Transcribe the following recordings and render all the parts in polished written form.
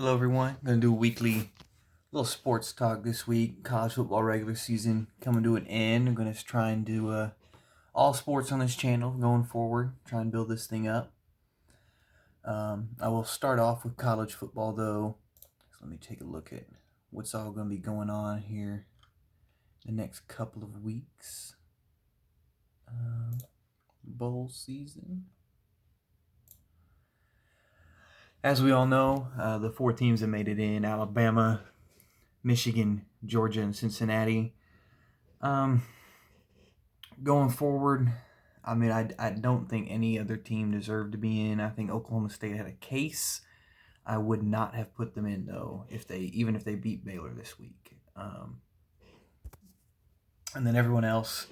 Hello, everyone. I'm going to do a weekly little sports talk this week. College football regular season coming to an end. I'm going to try and do all sports on this channel going forward, try and build this thing up. I will start off with college football, though. So let me take a look at what's all going to be going on here the next couple of weeks. Bowl season. As we all know, the four teams that made it in: Alabama, Michigan, Georgia, and Cincinnati. Going forward, I mean, I don't think any other team deserved to be in. I think Oklahoma State had a case. I would not have put them in, though, even if they beat Baylor this week. And then everyone else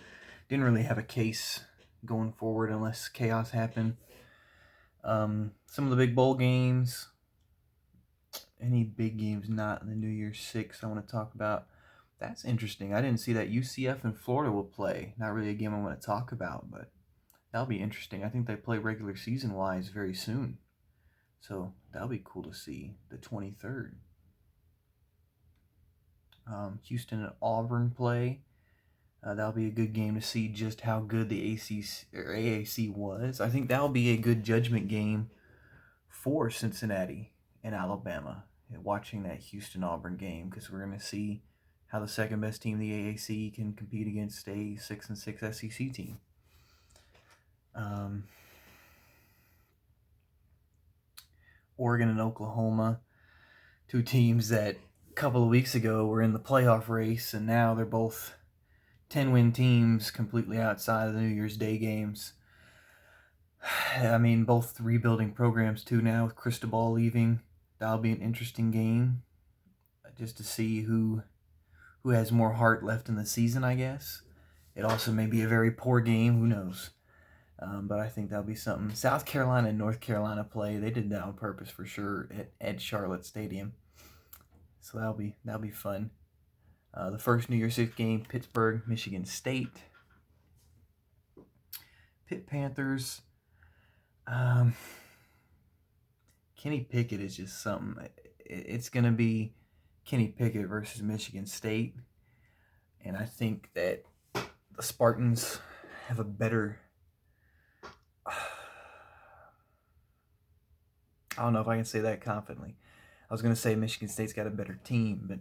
didn't really have a case going forward unless chaos happened. Some of the big bowl games, any big games not in the New Year's Six I want to talk about. That's interesting. I didn't see that UCF and Florida will play. Not really a game I want to talk about, but that'll be interesting. I think they play regular season-wise very soon. So that'll be cool to see. The 23rd. Houston and Auburn play. That'll be a good game to see just how good the AAC was. I think that'll be a good judgment game for Cincinnati and Alabama. Watching that Houston-Auburn game, because we're going to see how the second best team in the AAC can compete against a 6-6 SEC team. Oregon and Oklahoma, two teams that a couple of weeks ago were in the playoff race, and now they're both 10-win teams completely outside of the New Year's Day games. I mean, both rebuilding programs too now with Cristobal leaving. That'll be an interesting game just to see who has more heart left in the season, I guess. It also may be a very poor game. Who knows? But I think that'll be something. South Carolina and North Carolina play. They did that on purpose for sure at Charlotte Stadium. So that'll be fun. The first New Year's Six game, Pittsburgh, Michigan State. Pitt Panthers. Kenny Pickett is just something. It's going to be Kenny Pickett versus Michigan State. And I think that the Spartans have a better... I don't know if I can say that confidently. I was going to say Michigan State's got a better team, but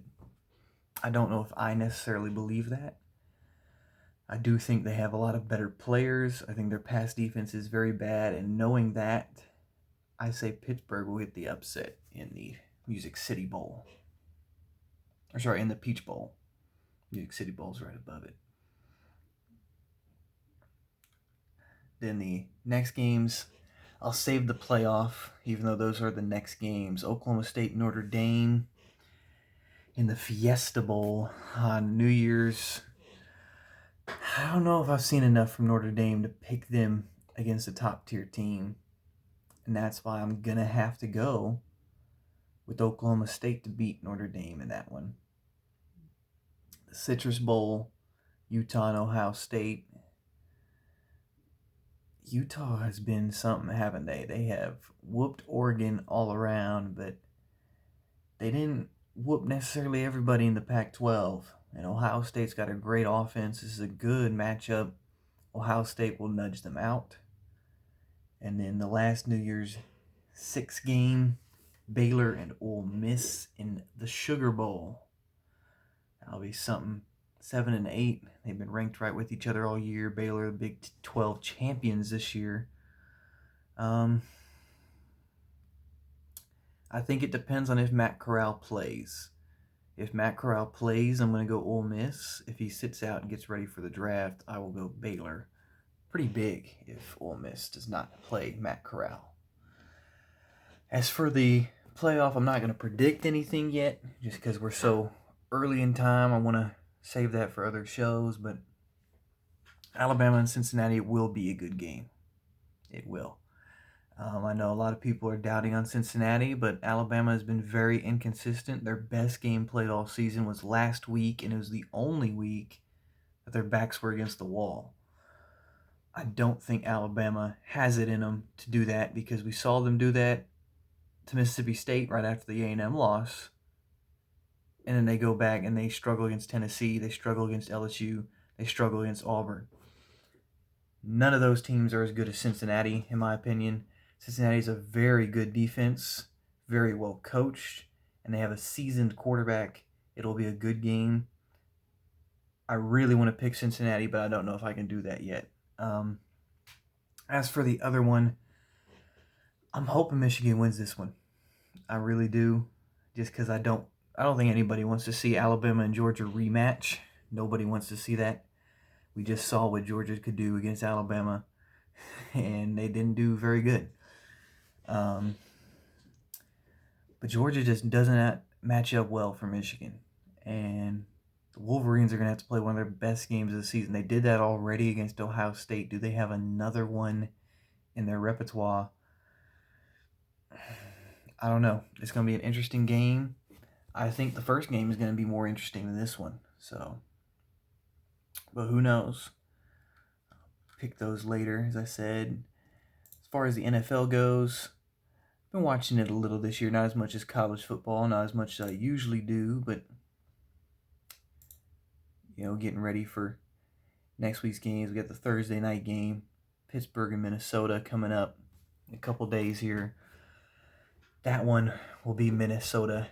I don't know if I necessarily believe that. I do think they have a lot of better players. I think their pass defense is very bad, and knowing that, I say Pittsburgh will get the upset in the Music City Bowl. In the Peach Bowl. Music City Bowl's right above it. Then the next games, I'll save the playoff, even though those are the next games. Oklahoma State, Notre Dame in the Fiesta Bowl on New Year's. I don't know if I've seen enough from Notre Dame to pick them against a top-tier team. And that's why I'm going to have to go with Oklahoma State to beat Notre Dame in that one. The Citrus Bowl, Utah and Ohio State. Utah has been something, haven't they? They have whooped Oregon all around, but they didn't whoop necessarily everybody in the Pac-12. And Ohio State's got a great offense. This is a good matchup. Ohio State will nudge them out. And then the last New Year's Six game, Baylor and Ole Miss in the Sugar Bowl. That'll be something. 7 and 8. They've been ranked right with each other all year. Baylor, the Big 12 champions this year. I think it depends on if Matt Corral plays. If Matt Corral plays, I'm going to go Ole Miss. If he sits out and gets ready for the draft, I will go Baylor. Pretty big if Ole Miss does not play Matt Corral. As for the playoff, I'm not going to predict anything yet, just because we're so early in time. I want to save that for other shows, but Alabama and Cincinnati will be a good game. It will. I know a lot of people are doubting on Cincinnati, but Alabama has been very inconsistent. Their best game played all season was last week, and it was the only week that their backs were against the wall. I don't think Alabama has it in them to do that, because we saw them do that to Mississippi State right after the A&M loss, and then they go back and they struggle against Tennessee, they struggle against LSU, they struggle against Auburn. None of those teams are as good as Cincinnati, in my opinion. Cincinnati is a very good defense, very well coached, and they have a seasoned quarterback. It'll be a good game. I really want to pick Cincinnati, but I don't know if I can do that yet. As for the other one, I'm hoping Michigan wins this one. I really do, just because I don't think anybody wants to see Alabama and Georgia rematch. Nobody wants to see that. We just saw what Georgia could do against Alabama, and they didn't do very good. But Georgia just doesn't match up well for Michigan, and the Wolverines are going to have to play one of their best games of the season. They did that already against Ohio State. Do they have another one in their repertoire? I don't know. It's going to be an interesting game. I think the first game is going to be more interesting than this one. So, but who knows? Pick those later, as I said. As far as the NFL goes, I've been watching it a little this year. Not as much as college football, not as much as I usually do, but getting ready for next week's games. We got the Thursday night game, Pittsburgh and Minnesota coming up in a couple days here. That one will be Minnesota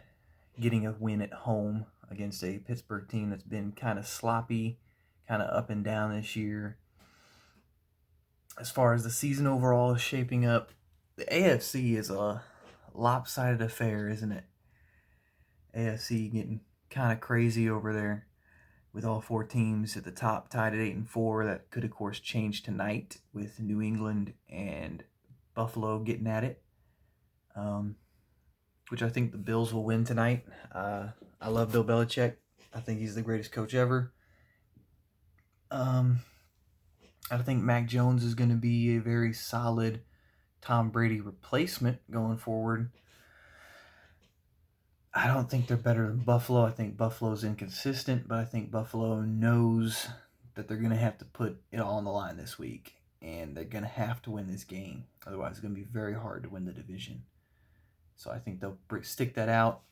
getting a win at home against a Pittsburgh team that's been kind of sloppy, kind of up and down this year. As far as the season overall is shaping up, the AFC is a lopsided affair, isn't it? AFC getting kind of crazy over there with all four teams at the top tied at 8-4. That could, of course, change tonight with New England and Buffalo getting at it. Which I think the Bills will win tonight. I love Bill Belichick. I think he's the greatest coach ever. I think Mac Jones is going to be a very solid Tom Brady replacement going forward. I don't think they're better than Buffalo. I think Buffalo's inconsistent, but I think Buffalo knows that they're going to have to put it all on the line this week, and they're going to have to win this game. Otherwise, it's going to be very hard to win the division. So I think they'll stick that out.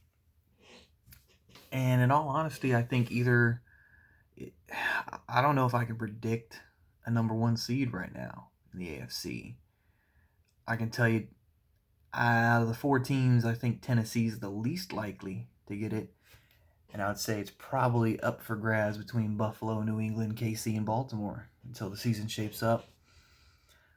And in all honesty, I think I don't know if I can predict a number one seed right now in the AFC. I can tell you, out of the four teams, I think Tennessee's the least likely to get it. And I would say it's probably up for grabs between Buffalo, New England, KC, and Baltimore until the season shapes up.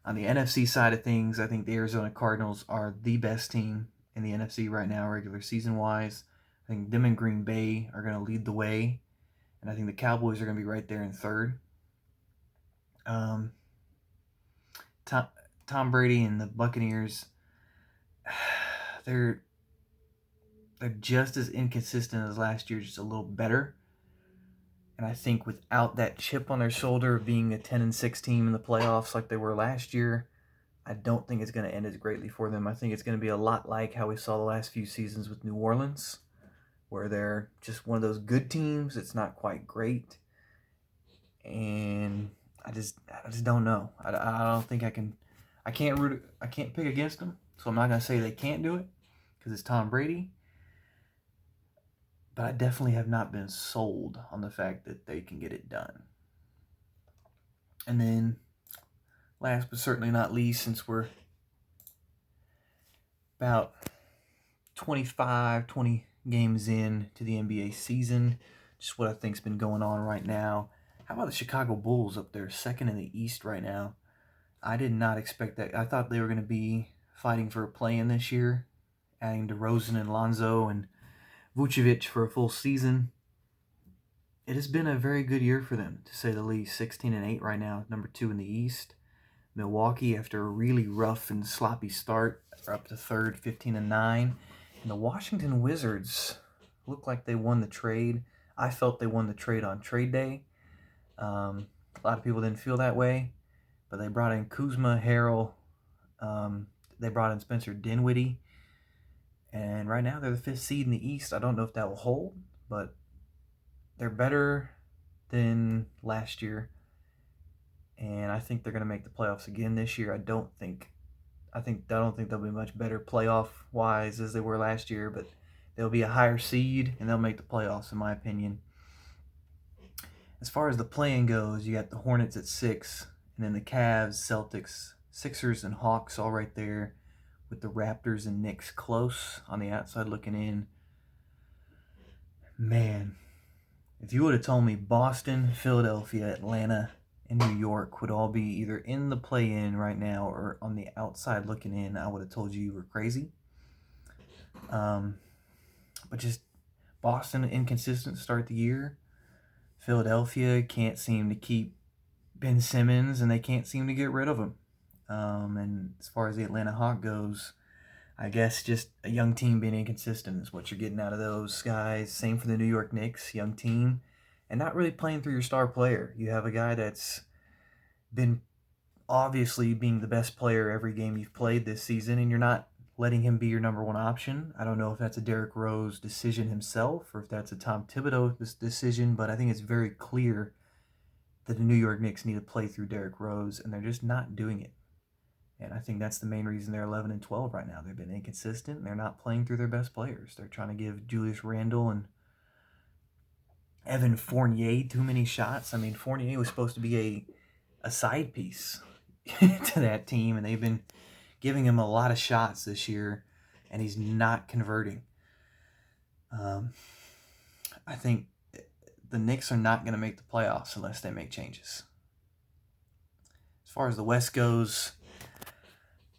On the NFC side of things, I think the Arizona Cardinals are the best team in the NFC right now, regular season-wise. I think them and Green Bay are going to lead the way. And I think the Cowboys are going to be right there in third. Tom Brady and the Buccaneers, they're just as inconsistent as last year, just a little better. And I think without that chip on their shoulder of being a 10-6 team in the playoffs like they were last year, I don't think it's going to end as greatly for them. I think it's going to be a lot like how we saw the last few seasons with New Orleans, where they're just one of those good teams. It's not quite great. And I just don't know. I don't think I can. I can't pick against them, so I'm not going to say they can't do it because it's Tom Brady. But I definitely have not been sold on the fact that they can get it done. And then, last but certainly not least, since we're about 20 games in to the NBA season, just what I think's been going on right now. How about the Chicago Bulls up there, second in the East right now? I did not expect that. I thought they were going to be fighting for a play-in this year, adding DeRozan and Lonzo and Vucevic for a full season. It has been a very good year for them, to say the least. 16-8 right now, number 2 in the East. Milwaukee, after a really rough and sloppy start, are up to third, 15-9. And the Washington Wizards look like they won the trade. I felt they won the trade on trade day. A lot of people didn't feel that way, but they brought in Kuzma, Harrell. They brought in Spencer Dinwiddie. And right now they're the 5th seed in the East. I don't know if that will hold, but they're better than last year. And I think they're going to make the playoffs again this year. I don't think I don't think they'll be much better playoff wise as they were last year, but they'll be a higher seed and they'll make the playoffs in my opinion. As far as the play-in goes, you got the Hornets at 6, and then the Cavs, Celtics, Sixers, and Hawks all right there, with the Raptors and Knicks close on the outside looking in. Man, if you would have told me Boston, Philadelphia, Atlanta, and New York would all be either in the play-in right now or on the outside looking in, I would have told you were crazy. But just Boston inconsistent start the year. Philadelphia can't seem to keep Ben Simmons, and they can't seem to get rid of him. And as far as the Atlanta Hawk goes, I guess just a young team being inconsistent is what you're getting out of those guys. Same for the New York Knicks, young team, and not really playing through your star player. You have a guy that's been obviously being the best player every game you've played this season, and you're not letting him be your number one option. I don't know if that's a Derrick Rose decision himself or if that's a Tom Thibodeau decision, but I think it's very clear that the New York Knicks need to play through Derrick Rose, and they're just not doing it. And I think that's the main reason they're 11 and 12 right now. They've been inconsistent, and they're not playing through their best players. They're trying to give Julius Randle and Evan Fournier too many shots. I mean, Fournier was supposed to be a side piece to that team, and they've been giving him a lot of shots this year, and he's not converting. I think the Knicks are not going to make the playoffs unless they make changes. As far as the West goes,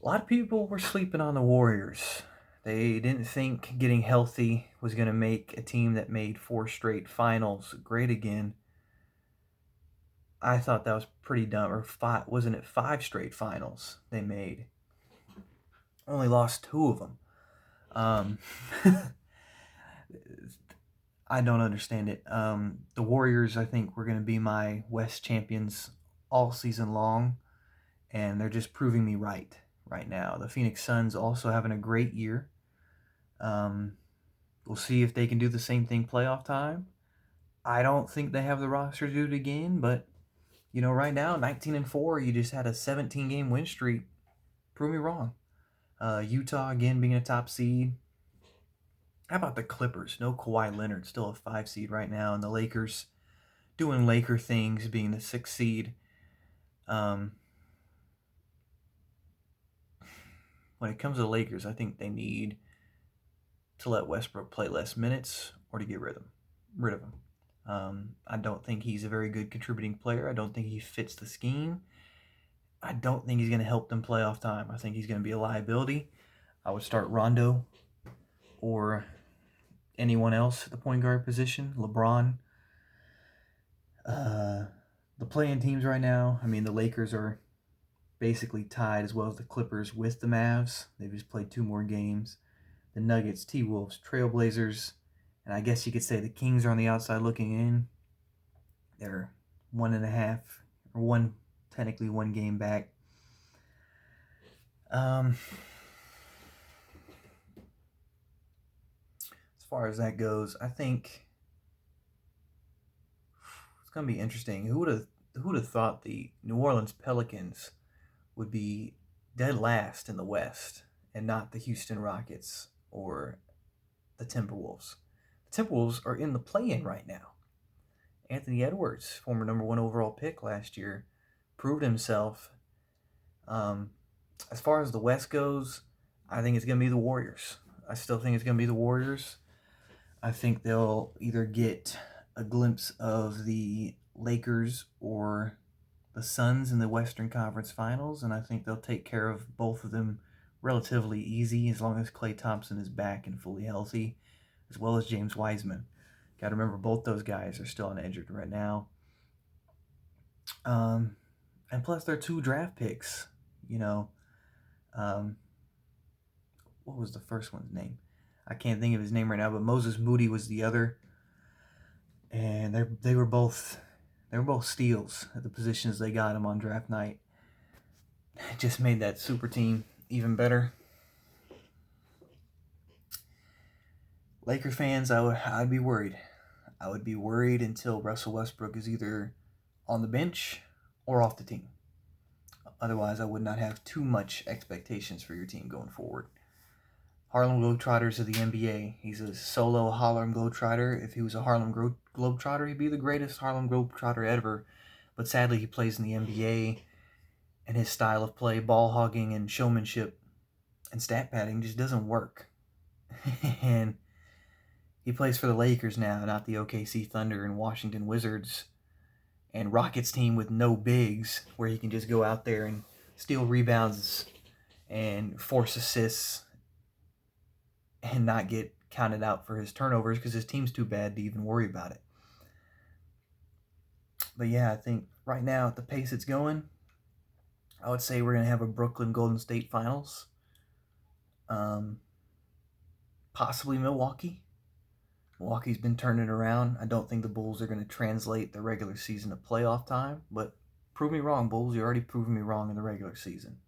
a lot of people were sleeping on the Warriors. They didn't think getting healthy was going to make a team that made 4 straight finals great again. I thought that was pretty dumb. Or wasn't it 5 straight finals they made? Only lost 2 of them. I don't understand it. The Warriors, I think, were going to be my West champions all season long, and they're just proving me right now. The Phoenix Suns also having a great year. We'll see if they can do the same thing playoff time. I don't think they have the roster to do it again, but right now, 19 and 4, you just had a 17-game win streak. Prove me wrong. Utah again being a top seed. How about the Clippers? No Kawhi Leonard, still a 5 seed right now, and the Lakers doing Laker things, being the 6 seed. When it comes to the Lakers, I think they need to let Westbrook play less minutes or to get rid of him. I don't think he's a very good contributing player. I don't think he fits the scheme. I don't think he's going to help them playoff time. I think he's going to be a liability. I would start Rondo or anyone else at the point guard position. LeBron. The play-in teams right now, I mean, the Lakers are basically tied as well as the Clippers with the Mavs. They've just played 2 more games. The Nuggets, T-Wolves, Trailblazers, and I guess you could say the Kings are on the outside looking in. They're 1.5 or technically 1 game back. As far as that goes, I think it's gonna be interesting. Who would have thought the New Orleans Pelicans would be dead last in the West and not the Houston Rockets or the Timberwolves? The Timberwolves are in the play-in right now. Anthony Edwards, former number 1 overall pick last year, proved himself. As far as the West goes, I think it's going to be the Warriors. I still think it's going to be the Warriors. I think they'll either get a glimpse of the Lakers or the Suns in the Western Conference Finals, and I think they'll take care of both of them relatively easy as long as Klay Thompson is back and fully healthy, as well as James Wiseman. Got to remember both those guys are still uninjured right now. And plus they're 2 draft picks. What was the first one's name? I can't think of his name right now, but Moses Moody was the other. And they were both steals at the positions they got him on draft night. It just made that super team even better. Laker fans, I'd be worried. I would be worried until Russell Westbrook is either on the bench or off the team. Otherwise, I would not have too much expectations for your team going forward. Harlem Globetrotters of the NBA. He's a solo Harlem Globetrotter. If he was a Harlem Globetrotter, he'd be the greatest Harlem Globetrotter ever. But sadly, he plays in the NBA, and his style of play, ball hogging and showmanship and stat padding, just doesn't work. And he plays for the Lakers now, not the OKC Thunder and Washington Wizards and Rockets team with no bigs, where he can just go out there and steal rebounds and force assists and not get counted out for his turnovers because his team's too bad to even worry about it. But yeah, I think right now at the pace it's going, I would say we're going to have a Brooklyn Golden State Finals. Possibly Milwaukee. Milwaukee's been turning around. I don't think the Bulls are going to translate the regular season to playoff time, but prove me wrong, Bulls. You already proven me wrong in the regular season.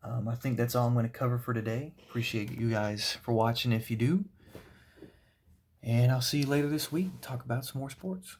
I think that's all I'm going to cover for today. Appreciate you guys for watching if you do. And I'll see you later this week to talk about some more sports.